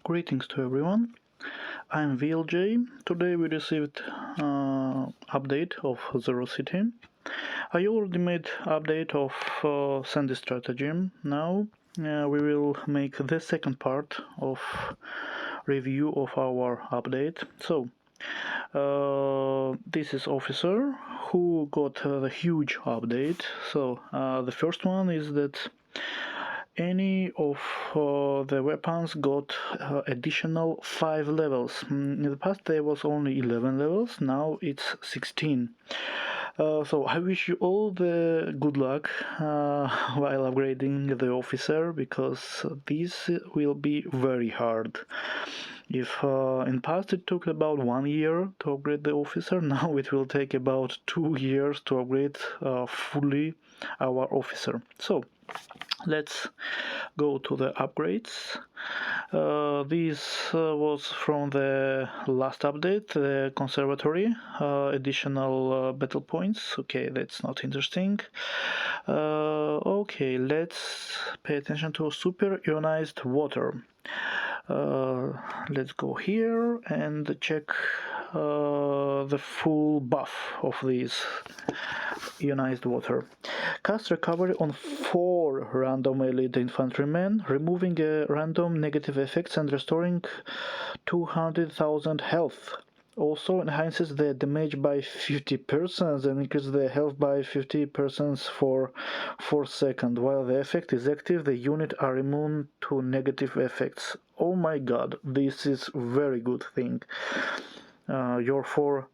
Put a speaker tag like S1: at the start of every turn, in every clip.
S1: Greetings to everyone. I'm VLJ. Today we received update of Zero City. I already made update of Sandy Stratagem. Now we will make the second part of review of our update. So this is officer who got the huge update. So the first one is that any of the weapons got additional 5 levels. In the past there was only 11 levels, now it's 16. So I wish you all the good luck while upgrading the officer, because this will be very hard. If in past it took about 1 year to upgrade the officer, now it will take about 2 years to upgrade fully our officer. So let's go to the upgrades. This was from the last update, the conservatory, additional battle points. Okay, that's not interesting. Okay, let's pay attention to super ionized water. Let's go here and check the full buff of this ionized water. Cast recovery on 4 random elite infantrymen, removing random negative effects and restoring 200,000 health. Also enhances the damage by 50% and increases the health by 50% for 4 seconds. While the effect is active, the unit are immune to negative effects. Oh my god, this is very good thing. Your 4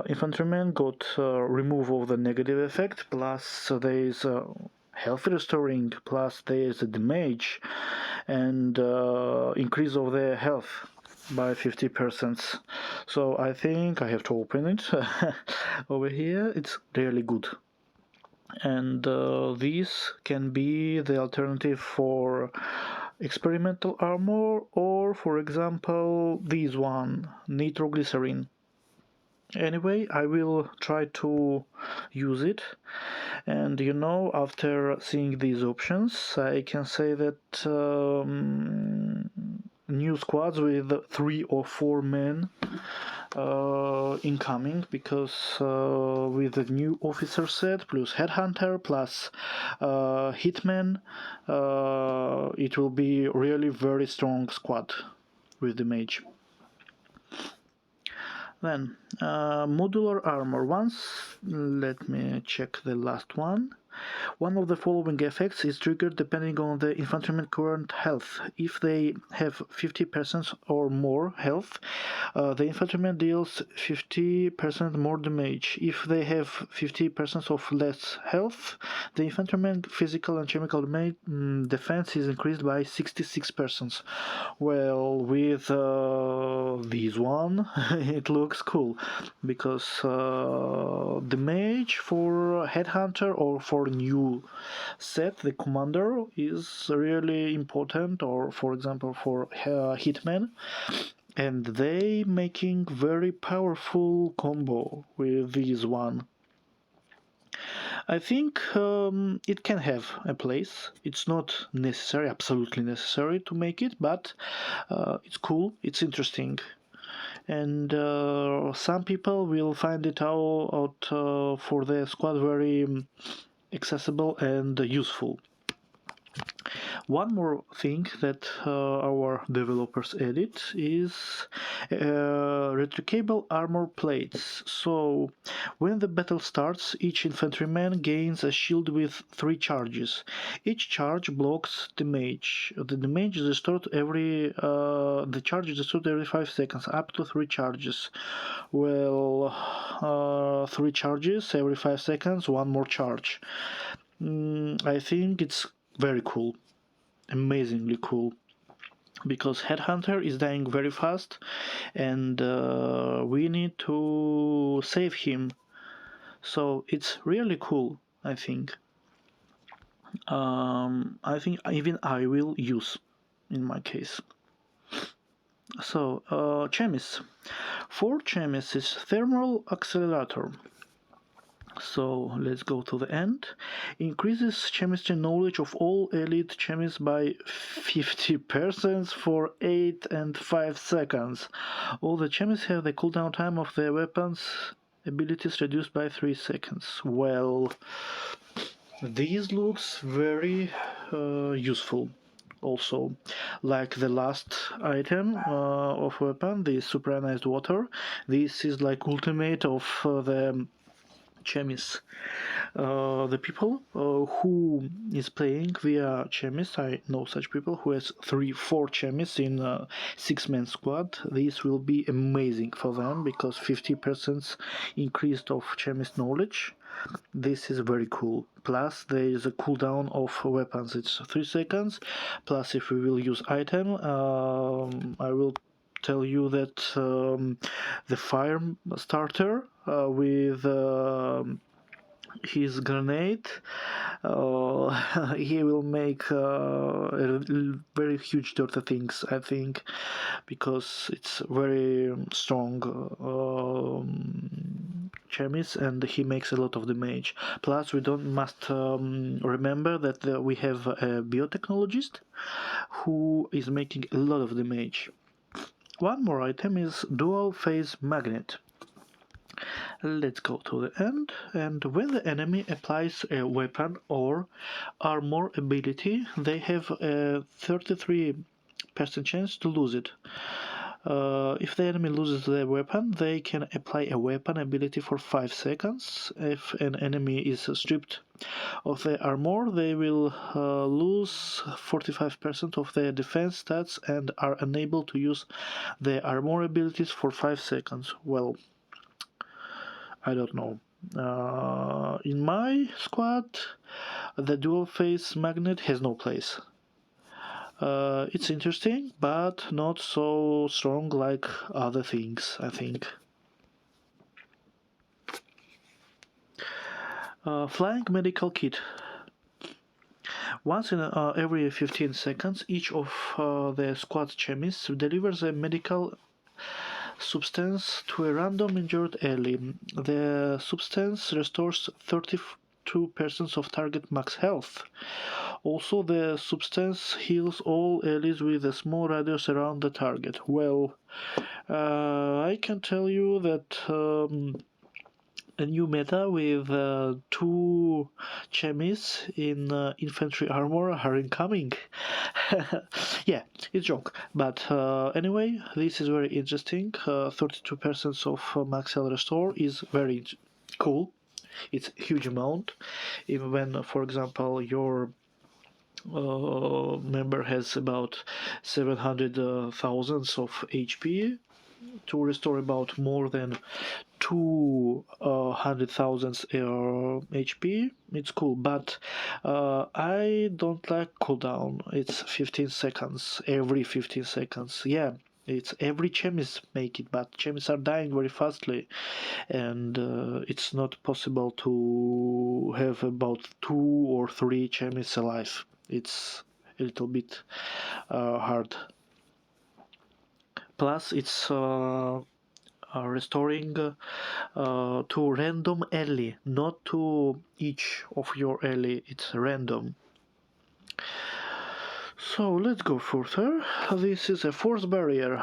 S1: infantrymen got removal of the negative effect, plus there is health restoring, plus there is a damage and increase of their health by 50%. So I think I have to open it over here. It's really good, and this can be the alternative for experimental armor, or for example this one, nitroglycerin. Anyway, I will try to use it, and after seeing these options I can say that new squads with 3 or 4 men incoming, because with the new officer set plus headhunter plus hitman, it will be really very strong squad with the mage. Then modular armor. Let me check the last one. One of the following effects is triggered depending on the infantryman's current health. If they have 50% or more health, the infantryman deals 50% more damage. If they have 50% of less health, the infantryman's physical and chemical defense is increased by 66%. Well, with this one, it looks cool, because the mage for headhunter or for new set, the commander, is really important, or for example for hitman, and they making very powerful combo with this one. I think it can have a place. It's not necessary, absolutely necessary to make it, but it's cool, it's interesting, and some people will find it out for the squad very accessible and useful. One more thing that our developers added is retractable armor plates. So when the battle starts, each infantryman gains a shield with 3 charges. Each charge blocks damage. The damage is restored the charge is restored every 5 seconds, up to 3 charges. Well, 3 charges every 5 seconds, 1 more charge. I think it's very cool, amazingly cool, because headhunter is dying very fast, and we need to save him. So it's really cool. I think even I will use in my case. So chemists. For chemists is thermal accelerator. So let's go to the end. Increases chemistry knowledge of all elite chemists by 50% for 8 and 5 seconds. All the chemists have the cooldown time of their weapons abilities reduced by 3 seconds. Well, this looks very useful. Also, like the last item of weapon, the superionized water. This is like ultimate of the chemists. The people who is playing via chemists, I know such people who has 3-4 chemists in a 6-man squad. This will be amazing for them because 50% increased of chemist knowledge. This is very cool. Plus there is a cooldown of weapons, it's 3 seconds. Plus if we will use item, I will tell you that the fire starter with his grenade, he will make very huge dirty things, I think, because it's very strong chemist and he makes a lot of damage. Plus we don't must remember that we have a biotechnologist who is making a lot of damage. One more item is dual phase magnet. Let's go to the end, and when the enemy applies a weapon or armor ability, they have a 33% chance to lose it. If the enemy loses their weapon, they can apply a weapon ability for 5 seconds. If an enemy is stripped of their armor, they will lose 45% of their defense stats and are unable to use their armor abilities for 5 seconds. Well, I don't know. In my squad, the dual phase magnet has no place. It's interesting, but not so strong like other things, I think. Flying medical kit. Once in every 15 seconds, each of the squad chemists delivers a medical substance to a random injured ally. The substance restores 32% of target max health. Also, the substance heals all allies with a small radius around the target. Well, I can tell you that a new meta with 2 chemis in infantry armor are incoming. Yeah, it's a joke. But anyway, this is very interesting. 32% of max health restore is very cool. It's a huge amount. Even when, for example, your member has about 700,000 of HP, to restore about more than 200,000 HP. It's cool, but I don't like cooldown. It's 15 seconds, every 15 seconds. Yeah, it's every chemist make it, but chemists are dying very fastly, and it's not possible to have about 2 or 3 chemists alive. It's a little bit hard. Plus, it's restoring to random ally, not to each of your ally. It's random. So let's go further. This is a force barrier.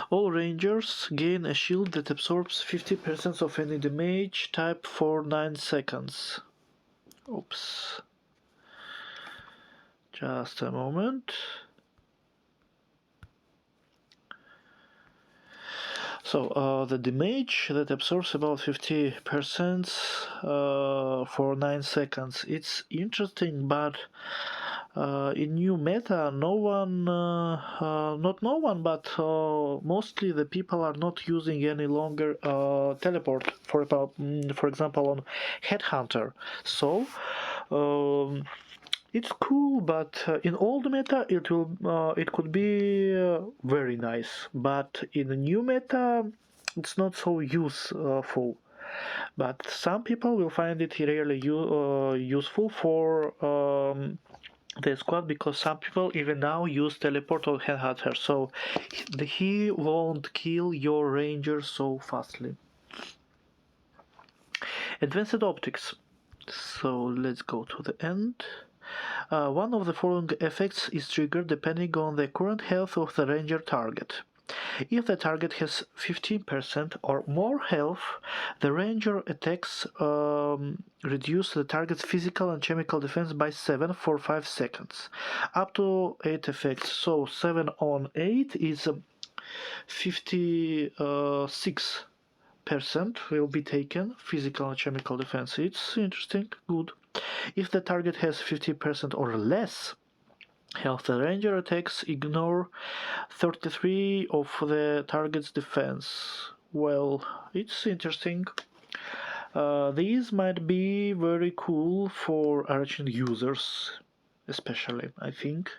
S1: All rangers gain a shield that absorbs 50% of any damage type for 9 seconds. Oops. Just a moment. So the damage that absorbs about 50% for 9 seconds. It's interesting, but in new meta, no one, not no one, but mostly the people are not using any longer teleport. For example, on Headhunter. So. It's cool, but in old meta it could be very nice. But in the new meta, it's not so useful. But some people will find it really useful for the squad, because some people even now use teleport on Headhunter, so he won't kill your ranger so fastly. Advanced optics. So let's go to the end. One of the following effects is triggered depending on the current health of the ranger target. If the target has 15% or more health, the ranger attacks reduce the target's physical and chemical defense by 7 for 5 seconds. Up to 8 effects, so 7 on 8 is 56% will be taken, physical and chemical defense. It's interesting, good. If the target has 50% or less health, the ranger attacks ignore 33 of the target's defense. Well, it's interesting. These might be very cool for arching users, especially. I think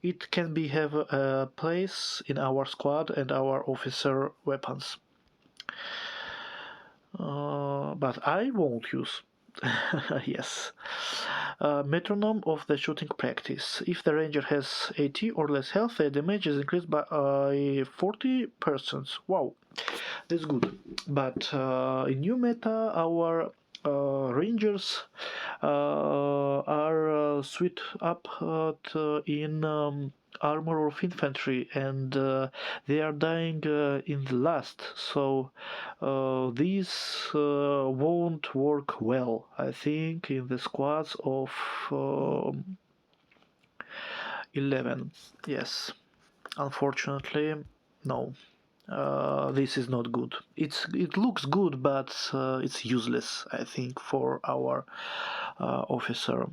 S1: it can be have a place in our squad and our officer weapons. But I won't use. Yes. Metronome of the shooting practice. If the ranger has 80 or less health, the damage is increased by 40%. Wow, that's good. But in new meta, our rangers are sweet up in armor of infantry, and they are dying in the last, so these won't work well, I think, in the squads of 11. Yes, unfortunately, no. This is not good. It looks good, but it's useless, I think, for our officer.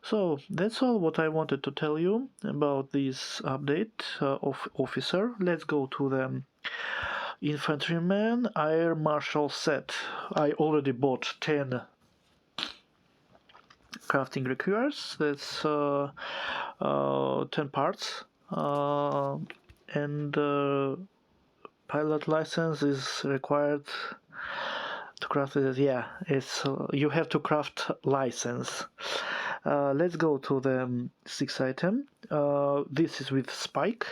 S1: So that's all what I wanted to tell you about this update of officer. Let's go to the infantryman Air Marshal set. I already bought 10 crafting requires. That's 10 parts, and pilot license is required to craft it. Yeah, it's you have to craft license. Let's go to the 6th item. This is with Spike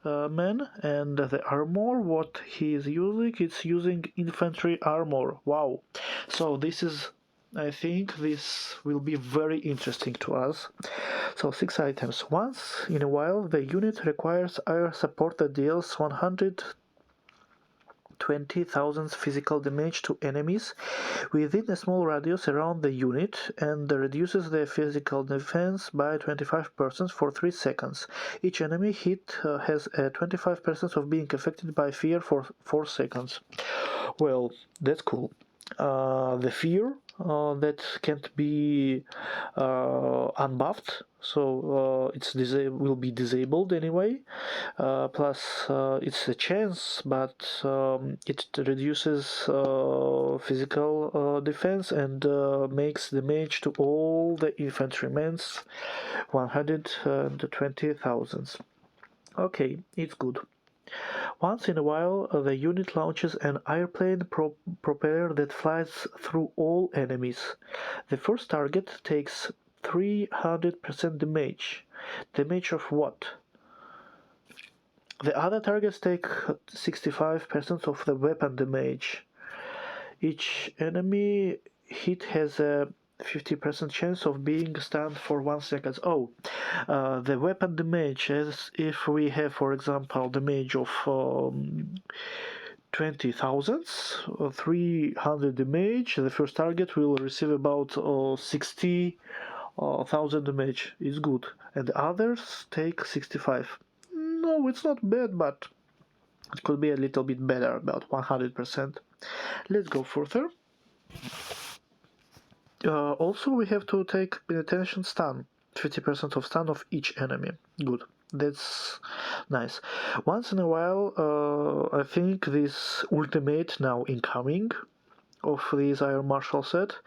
S1: man, and the armor, what he is using, it's using infantry armor. Wow. So this is, I think this will be very interesting to us. So 6 items. Once in a while, the unit requires air support that deals 120,000 physical damage to enemies within a small radius around the unit, and reduces their physical defense by 25% for 3 seconds. Each enemy hit has a 25% of being affected by fear for 4 seconds. Well, that's cool. The fear that can't be unbuffed, so will be disabled anyway. Plus, it's a chance, but it reduces physical defense and makes damage to all the infantrymen's 120,000. Okay, it's good. Once in a while, the unit launches an airplane propeller that flies through all enemies. The first target takes 300% damage. Damage of what? The other targets take 65% of the weapon damage. Each enemy hit has a 50% chance of being stunned for 1 second. Oh, the weapon damage, as if we have, for example, damage of 20,000, 300 damage, the first target will receive about 60,000 damage. It's good. And the others take 65. No, it's not bad, but it could be a little bit better, about 100%. Let's go further. Also, we have to take penetration stun. 50% of stun of each enemy. Good. That's nice. Once in a while, I think this ultimate now incoming of this Air Marshal set,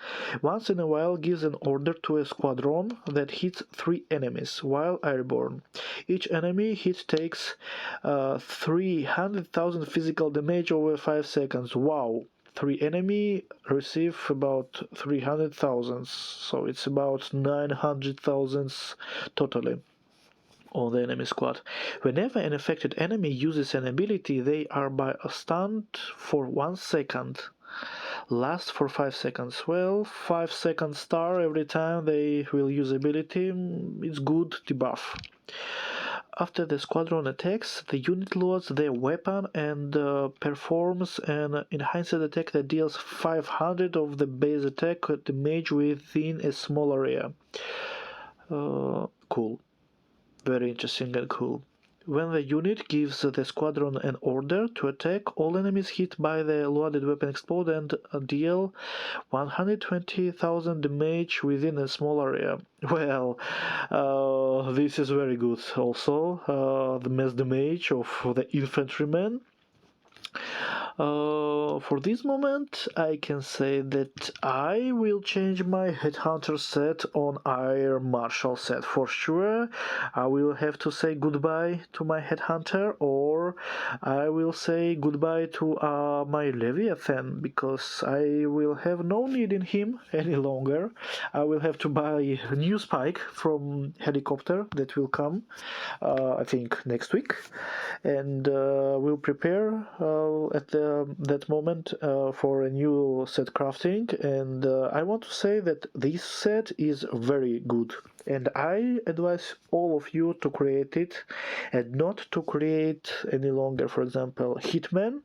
S1: once in a while gives an order to a squadron that hits 3 enemies while airborne. Each enemy hit takes 300,000 physical damage over 5 seconds. Wow! 3 enemy receive about 300,000, so it's about 900,000 totally on the enemy squad. Whenever an affected enemy uses an ability, they are stunned for 1 second. Lasts for 5 seconds. Well, 5 second star every time they will use ability. It's good debuff. After the squadron attacks, the unit loads their weapon and performs an enhanced attack that deals 500 of the base attack damage within a small area. Cool. Very interesting and cool. When the unit gives the squadron an order to attack, all enemies hit by the loaded weapon explode and deal 120,000 damage within a small area. Well, this is very good. Also, the mass damage of the infantrymen. For this moment, I can say that I will change my Headhunter set on Air Marshal set for sure. I will have to say goodbye to my Headhunter, or I will say goodbye to my Leviathan, because I will have no need in him any longer. I will have to buy a new spike from helicopter that will come, I think next week, and we'll prepare at that moment for a new set crafting. And I want to say that this set is very good, and I advise all of you to create it and not to create any longer, for example, Hitman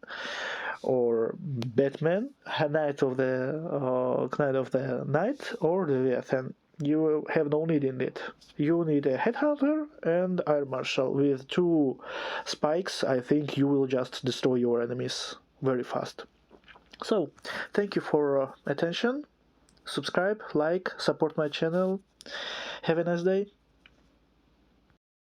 S1: or Batman, Knight of the Night, or Leviathan. You have no need in it. You need a Headhunter and Air Marshal. With 2 spikes, I think you will just destroy your enemies very fast. So, thank you for attention. Subscribe, like, support my channel. Have a nice day.